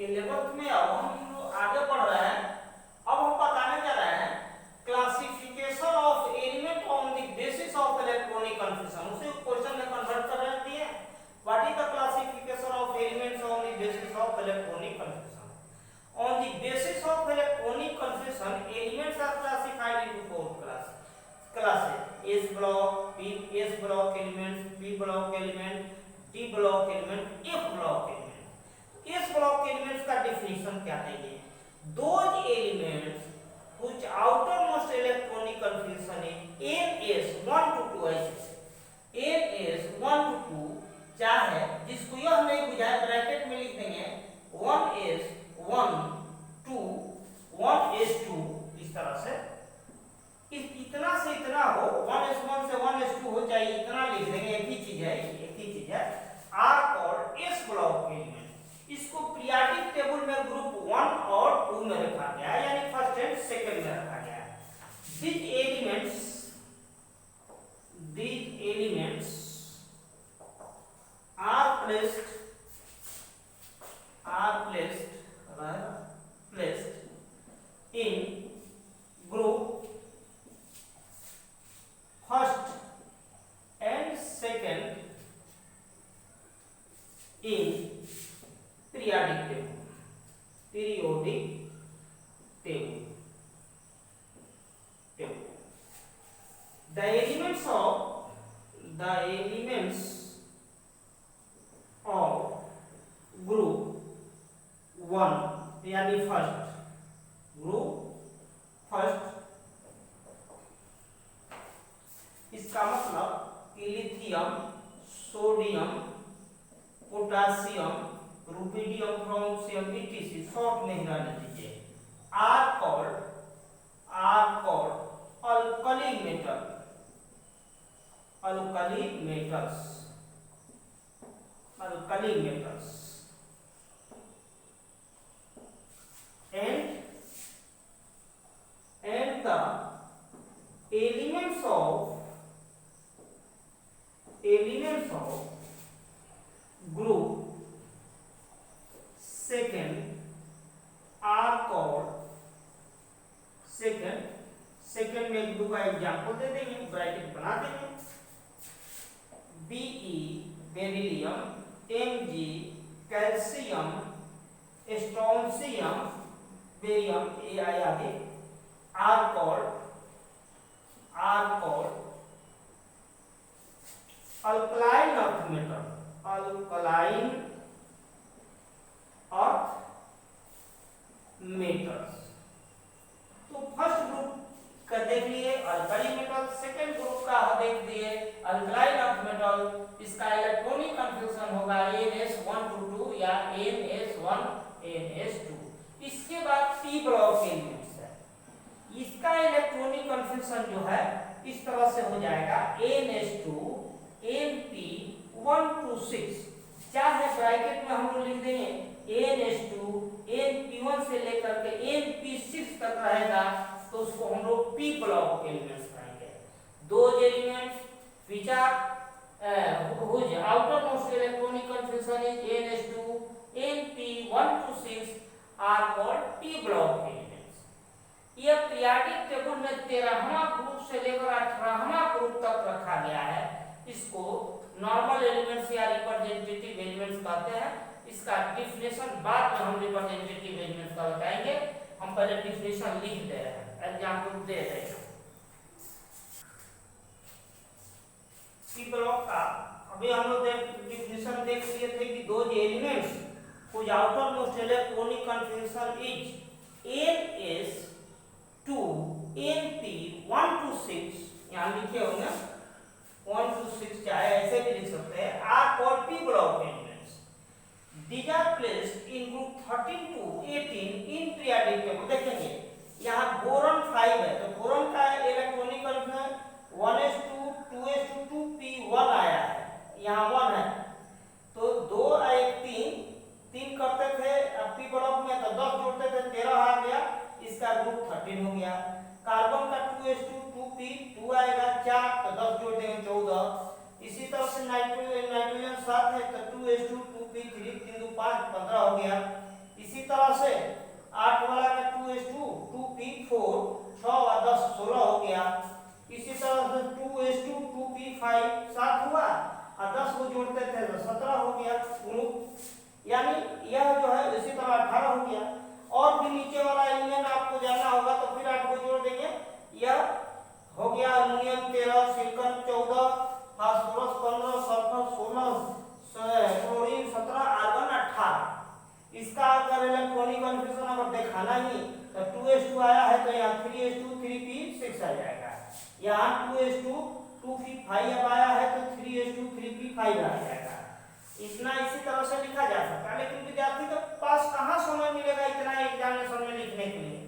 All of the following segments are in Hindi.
11th में अब हम लोग आगे बढ़ रहे हैं। अब हम बताने जा रहे हैं classification of element on the basis of electronic confusion. उसे क्वेश्चन में कन्वर्ट कर रहे हैं। What is the classification of elements on the basis of electronic confusion? On the basis of electronic confusion elements are classified into four classes: S block, S block elements, P block element, D block element, F block element। S block elements का definition क्या है? ये those elements which outermost electronic configuration is ns1 to 2 ns1 to 2 चाहे जिसको यह नहीं बुझाए ब्रैकेट में लिख देंगे 1s1 to 1s2 इस तरह से इतना से इतना हो 1s1 से 1s2 हो जाए इतना लिख देंगे। एक ही चीज है are called S block element. इसको पीरियोडिक टेबल में ग्रुप 1 और 2 में रखा गया है, यानी फर्स्ट एंड सेकंड में रखा गया है। these elements are placed in group first and second in periodic table। The elements of group 1 यानी ग्रुप फर्स्ट, इसका मतलब कि lithium, sodium, potassium, rubidium, francium etc short में ही रहने दीजिए, are called alkali metals and the elements of group second are called second में ग्रुप का एग्जांपल दे देंगे, ब्रैकेट बना देंगे। Be beryllium, Mg calcium, strontium, barium ये आगे are called alkaline earth metals. तो फर्स्ट ग्रुप का देख लिए अल्कली मेटल, सेकंड ग्रुप का देख लिए अल्कलाइन अर्थ मेटल। इसका इलेक्ट्रॉनिक कन्फ्यूजन होगा ns1 to 2 या ns1 ns2। इसके बाद p ब्लॉक एलिमेंट्स है, इसका इलेक्ट्रॉनिक कन्फ्यूजन जो है इस तरह से हो जाएगा ns2 np1 to 6, चाहे ब्रैकेट में हम लोग लिख देंगे ns2 np1 से लेकर के np6 तक रहेगा, तो उसको हम लोग p ब्लॉक एलिमेंट्स कहेंगे। Those elements which are whose outermost electronic configuration is ns2 np1 to 6 are called p block elements। यह पीरियोडिक टेबल में 13वां ग्रुप से लेकर 18वां ग्रुप तक रखा गया है। इसको नॉर्मल एलिमेंट्स या रिप्रेजेंटेटिव एलिमेंट्स कहते हैं। इसका डिफिनेशन बाद में हम रिप्रेजेंटेटिव एलिमेंट्स का बताएंगे, हम पहले डिफिनेशन लिख दे रहे हैं, एग्जांपल दे रहे हैं। पी ब्लॉक का अभी हम लोग डिफिनेशन देख लिए थे कि दो elements whose outermost electronic configuration is ns2 np1 to 6, यहाँ लिखे होंगे 1 to 6, चाहे ऐसे भी लिख सकते हैं, are called p block elements। These are placed in group 13 to 18 in periodic table। देखेंगे यहाँ बोरॉन 5 है, तो बोरॉन का इलेक्ट्रॉनिक कन्फiguration 1s2 2s2 2p1 आया है, यहाँ 1 है, तो 2 1 3 करते थे p ब्लॉक में, तो 10 जोड़ते थे 13 आ गया, इसका ग्रुप 13 हो गया। कार्बन का 2s2 2p 2 आएगा 4, तो 10 जोड़ देंगे 14। इसी तरह से नाइट्रोजन 7 है, तो 2s2 2p 3 3 2 5 15 हो गया। इसी 17 हो गया ग्रुप, यानी यह जो है इसी तरह 18 हो गया। और भी नीचे वाला एलिमेंट आपको जानना होगा तो फिर आपको जोड़ देंगे। यह हो गया ammonium 13, silicon 14, phosphorus 15, sulphur 16, chlorine 17, argon 18। इसका अगर इलेक्ट्रॉनिक कन्फिग्रेशन अगर दिखाना ही तो 2s2 आया है तो यहाँ 3s2 3p6 आ जाएगा। यहाँ 2s2 2p5 अब आया है तो 3s2 3p5 आ जाएगा। इतना इसी तरह से लिखा जा सकता है, लेकिन विद्यार्थी के पास कहाँ समय मिलेगा इतना एग्जामिनेशन में लिखने के लिए।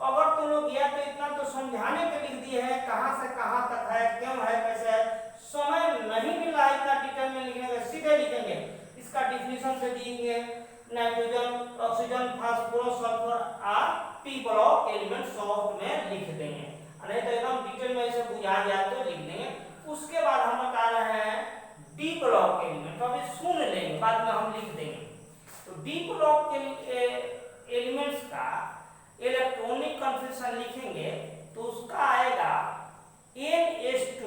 अगर तुम लोग गया तो इतना तो समझाने के लिख दिए है, कहाँ से कहाँ तक है, क्यों है, कैसे है, समय नहीं मिल रहा इतना डिटेल में लिखने का। सीधे लिखेंगे, इसका डिफिनीशन से देंगे नाइट्रोजन, ऑक्सीजन, फास्फोरस, सल्फर और पी ब्लॉक एलिमेंट शॉर्ट में लिख देंगे, नहीं तो एकदम डिटेल में इसे बुझा जाए तो लिख देंगे। उसके बाद हम बता रहे हैं डी ब्लॉक एलिमेंट, तो अभी सुन लेंगे बाद में हम लिख देंगे। तो डी ब्लॉक के एलिमेंट्स का इलेक्ट्रॉनिक कन्फिग्रेशन लिखेंगे तो उसका आएगा NS2।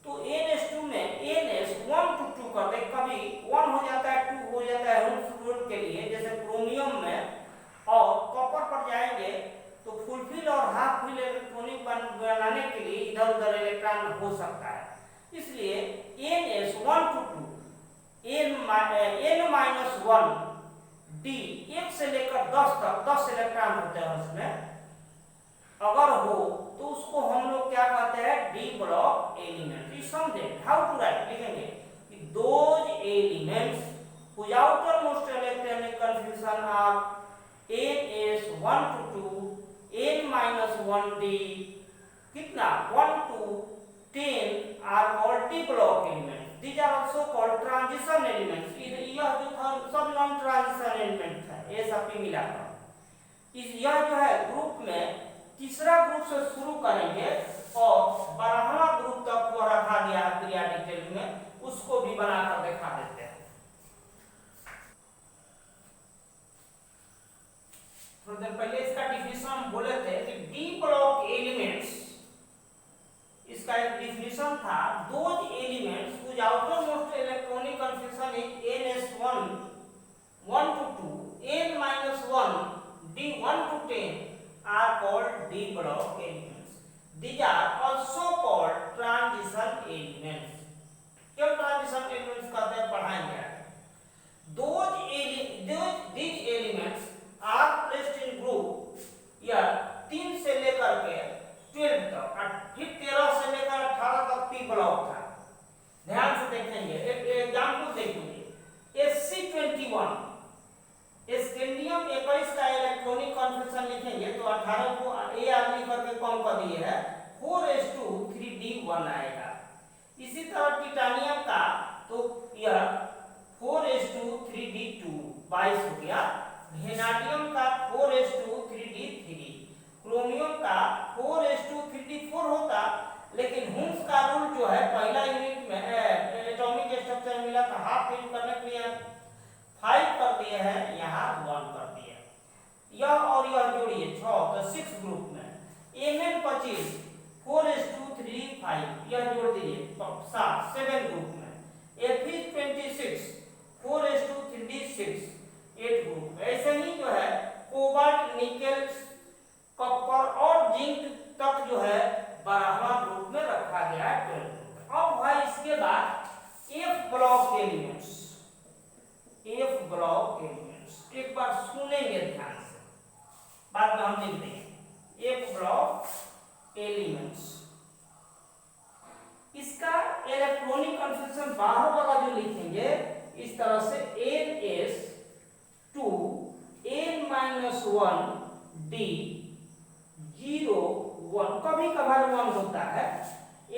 तो NS2 में NS 1 to 2 कर दे, कभी 1 हो जाता है 2 हो जाता है हुंस रूल के लिए, जैसे क्रोमियम में। और कॉपर पर जाएंगे तो फुल और हाफ फिल इलेक्ट्रॉनिक बनाने के लिए इधर उधर इलेक्ट्रॉन हो सकता है, इसलिए NS 1 to 2 N-1 D 1 से लेकर 10 तक 10 इलेक्ट्रॉन होते हैं उसमें, अगर हो तो उसको हम लोग क्या कहते हैं, डी ब्लॉक एलिमेंट। समझे हाउ टू राइट, लिखेंगे कि those elements whose outermost electronic configuration are NS1 to 2 N-1D कितना 1 to 10 are called D block elements. These are also called transition elements. यह जो था सब नॉन ट्रांजिशन एलिमेंट था, ये सब भी मिलाकर यह जो है ग्रुप में तीसरा ग्रुप से शुरू करेंगे और 12वां ग्रुप तक वो रखा गया है पीरियोडिक टेबल में, उसको भी बनाकर दिखा देते हैं। थोड़ी देर पहले इसका डिफिनेशन हम बोले थे कि डी ब्लॉक एलिमेंट्स, इसका एक डिफिनेशन था, those elements whose outermost electronic configuration is NS1 1 to 2 N-1 D 1 to 10 are called D block elements. These are also called transition elements. क्यों transition elements कहते हैं पढ़ाएंगे। These elements are placed in group, या 3 से लेकर के 12 तक, फिर 13 से लेकर 18 तक पी ब्लॉक था। ध्यान से देखेंगे, एक एग्जाम्पल देखिए Sc21 स्कैंडियम 21 का इलेक्ट्रॉनिक कॉन्फिगरेशन लिखेंगे तो 18 को Ar लिख करके कम कर दिए है, 4s2 3d1 आएगा। इसी तरह टिटानियम का तो यह 4s2 3d2 22 हो गया, वेनाडियम का 4s2 3d3, क्रोमियम का 4s2 3d4 होता, लेकिन हुंस का रूल जो है पहला यूनिट में एटॉमिक स्ट्रक्चर मिला था, हाफ फिल करने के लिए 5 कर दिए हैं, यहाँ 1 कर दिए। यह और यह जोड़िए 6 तो 6 ग्रुप में Mn25 4s2 3d5, यह जोड़ दीजिए 7 ग्रुप में। Fe26 4s2 3d6 8 group. ऐसे ही जो है कोबाल्ट, निकेल, कॉपर और जिंक तक जो है 12वां ग्रुप में रखा गया है 12 ग्रुप। अब भाई इसके बाद F block elements, F block elements एक बार सुनेंगे ध्यान से, बाद में हम लिख देंगे F ब्लॉक एलिमेंट्स। इसका इलेक्ट्रॉनिक कन्फिग्रेशन बाहर वाला जो लिखेंगे इस तरह से NS2 N-1 D 0 1, कभी कभार 1 होता है,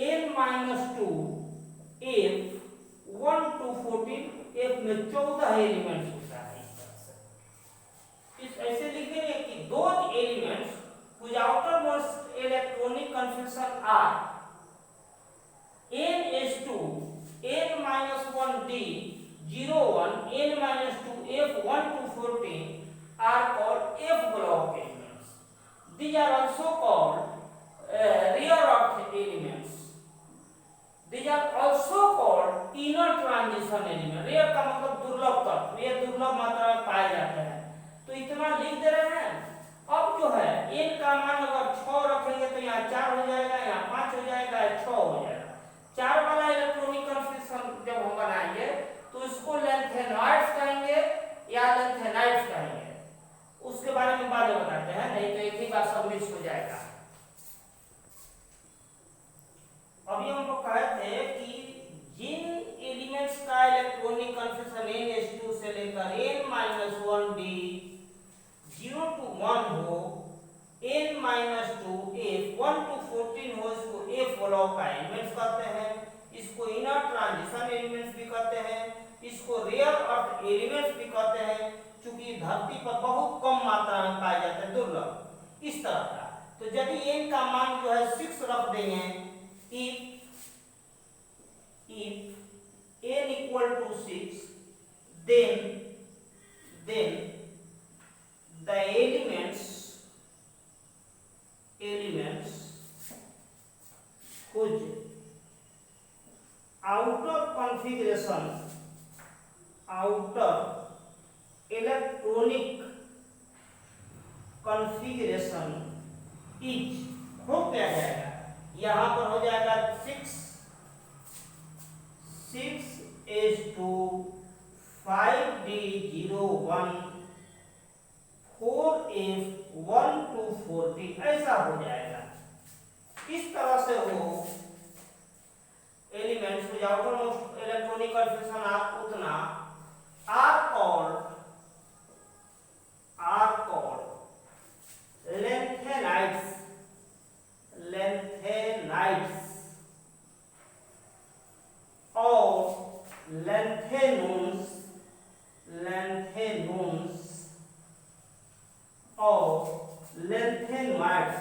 N-2 F 1 to 14, F में 14 एलिमेंट्स होता है। इस तरह से इस ऐसे लिखेंगे कि those elements whose outermost electronic configuration are NS2 N-1 D 01 N-2 F 1 to 14 are called F block elements. These are also called rare earth elements. These are also called inner transition element, rare का मतलब दुर्लभ तत्व, ये दुर्लभ मात्रा में पाए जाते हैं, तो इतना लिख दे रहे हैं। अब जो है n का मान अगर 6 रखेंगे तो यहाँ 4 हो जाएगा, यहाँ 5 हो जाएगा, 6 हो जाएगा। 4 वाला इलेक्ट्रॉनिक कन्फिगरेशन जब हम बनाएंगे तो इसको लेंथेनॉइड्स कहेंगे या लेंथेनाइड्स कहेंगे, उसके बारे में बाद में बताते हैं, नहीं तो एक ही बार सब मिक्स हो जाएगा। अभी हमको कहे थे कि जिन एलिमेंट्स का इलेक्ट्रॉनिक कन्फिगरेशन n(s)2 से लेकर n-1d 0 to 1 हो, n-2 f 1 to 14 हो, इसको f ब्लॉक का एलिमेंट्स कहते हैं। इसको इनर ट्रांजिशन एलिमेंट्स भी कहते हैं, इसको रेयर अर्थ एलिमेंट्स भी कहते हैं, क्योंकि धरती पर बहुत कम मात्रा में पाए जाते हैं, दुर्लभ इस तरह का। तो यदि n का मान जो है 6 रख देंगे, if n equal to 6, then the elements whose outer electronic configuration is, हो क्या जाएगा, यहाँ पर हो जाएगा 6s2 5d01 4f 1 to 40, ऐसा हो जाएगा। इस तरह से वो elements with outermost electronic configuration are उतना आर कॉल्ड लेंथेनाइड्स और लेंथेनोन्स और लेंथेनॉइड्स।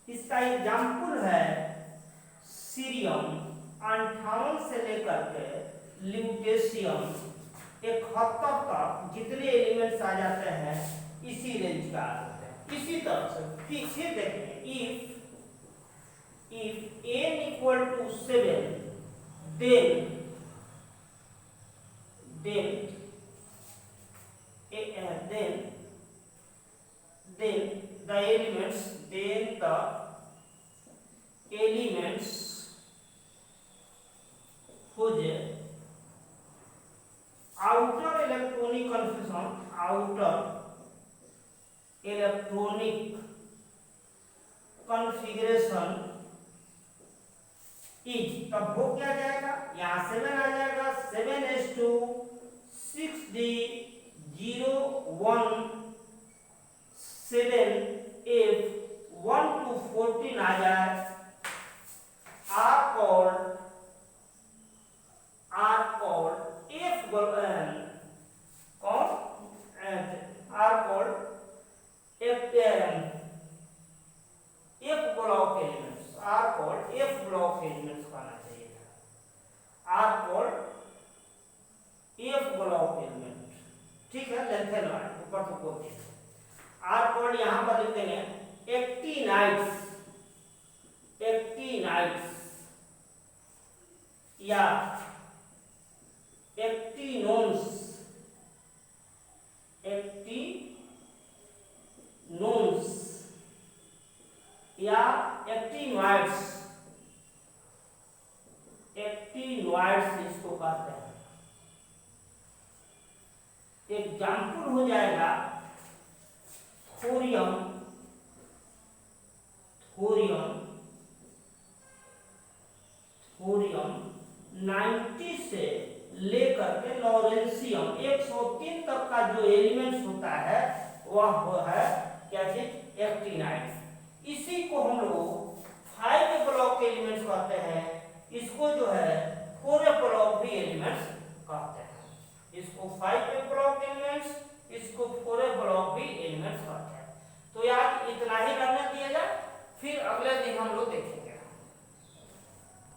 इसका एग्जाम्पल है सीरियम 58 से लेकर के ल्यूटेशियम 71 तक जितने एलिमेंट्स आ जाते हैं इसी रेंज का आ जाते हैं। इसी तरह से फिर देखें, if n equal to 7, then the elements whose outer electronic configuration is, तब हो क्या जाएगा, यहाँ 7 आ जाएगा, 7s2 6d 01 7f 1 to 14 आ जाए, are called f block elements कहना चाहिए, are called f block element, ठीक है। लेंथेनॉइड ऊपर तो बोल दिया, are called यहाँ पर लिख देंगे एक्टिनाइड्स या एक्टिनोन्स या एक्टिनॉइड्स इसको कहते हैं। एग्जाम्पल हो जाएगा थोरियम 90 से लेकर के लॉरेंशियम 103 तक का जो एलिमेंट्स होता है वह है क्या चीज, एक्टिनाइड्स। इसी को हम लोग 5 ब्लॉक एलिमेंट्स कहते हैं। इसको जो है